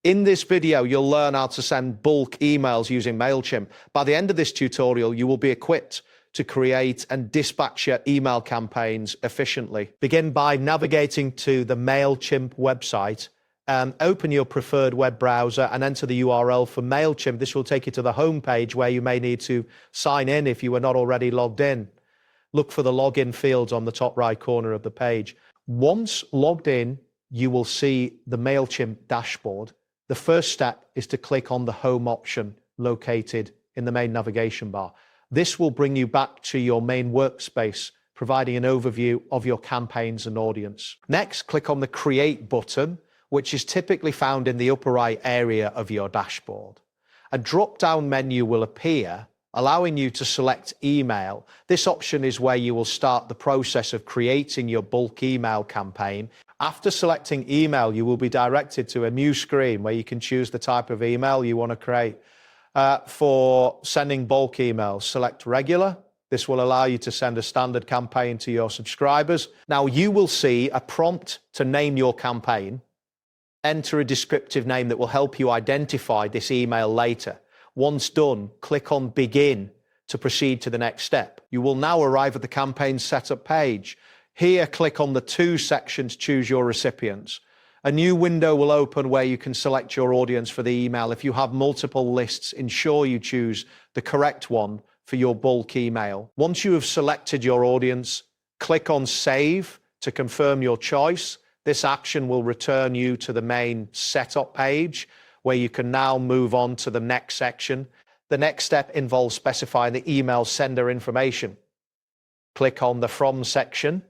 In this video, you'll learn how to send bulk emails using Mailchimp. By the end of this tutorial, you will be equipped to create and dispatch your email campaigns efficiently. Begin by navigating to the Mailchimp website. Open your preferred web browser and enter the URL for Mailchimp. This will take you to the home page where you may need to sign in if you were not already logged in. Look for the login fields on the top right corner of the page. Once logged in, you will see the Mailchimp dashboard. The first step is to click on the home option located in the main navigation bar. This will bring you back to your main workspace, providing an overview of your campaigns and audience. Next, click on the Create button, which is typically found in the upper right area of your dashboard. A drop-down menu will appear, allowing you to select email. This option is where you will start the process of creating your bulk email campaign. After selecting email, you will be directed to a new screen where you can choose the type of email you want to create. For sending bulk emails, select regular. This will allow you to send a standard campaign to your subscribers. Now you will see a prompt to name your campaign. Enter a descriptive name that will help you identify this email later. Once done, click on Begin to proceed to the next step. You will now arrive at the campaign setup page. Here, click on the two sections, Choose Your Recipients. A new window will open where you can select your audience for the email. If you have multiple lists, ensure you choose the correct one for your bulk email. Once you have selected your audience, click on Save to confirm your choice. This action will return you to the main setup page where you can now move on to the next section. The next step involves specifying the email sender information. Click on the From section.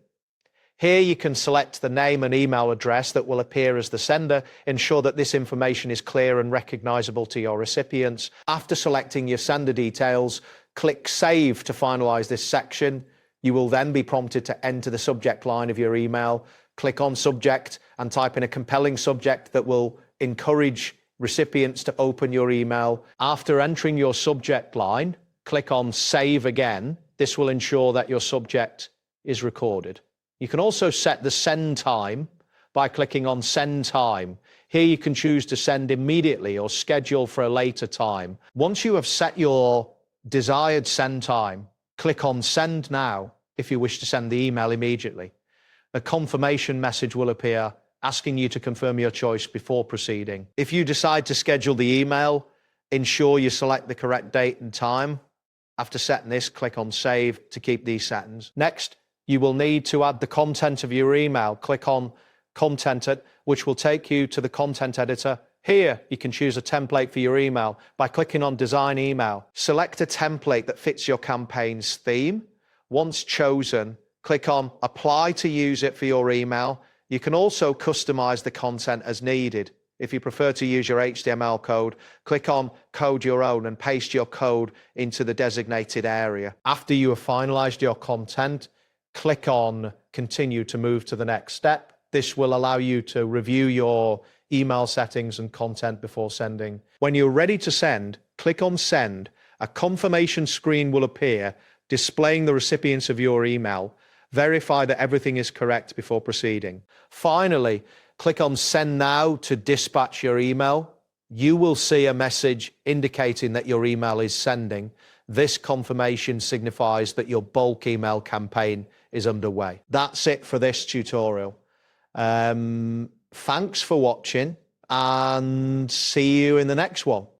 Here you can select the name and email address that will appear as the sender. Ensure that this information is clear and recognizable to your recipients. After selecting your sender details, click Save to finalize this section. You will then be prompted to enter the subject line of your email. Click on Subject and type in a compelling subject that will encourage recipients to open your email. After entering your subject line, click on Save again. This will ensure that your subject is recorded. You can also set the send time by clicking on Send Time. Here you can choose to send immediately or schedule for a later time. Once you have set your desired send time, click on Send Now if you wish to send the email immediately. A confirmation message will appear asking you to confirm your choice before proceeding. If you decide to schedule the email, ensure you select the correct date and time. After setting this, click on Save to keep these settings. Next, you will need to add the content of your email. Click on Content, which will take you to the content editor. Here, you can choose a template for your email by clicking on Design Email. Select a template that fits your campaign's theme. Once chosen, click on Apply to use it for your email. You can also customize the content as needed. If you prefer to use your HTML code, click on Code Your Own and paste your code into the designated area. After you have finalized your content, click on Continue to move to the next step. This will allow you to review your email settings and content before sending. When you're ready to send, click on Send. A confirmation screen will appear displaying the recipients of your email. Verify that everything is correct before proceeding. Finally, click on Send Now to dispatch your email. You will see a message indicating that your email is sending. This confirmation signifies that your bulk email campaign is underway. That's it for this tutorial. Thanks for watching and see you in the next one.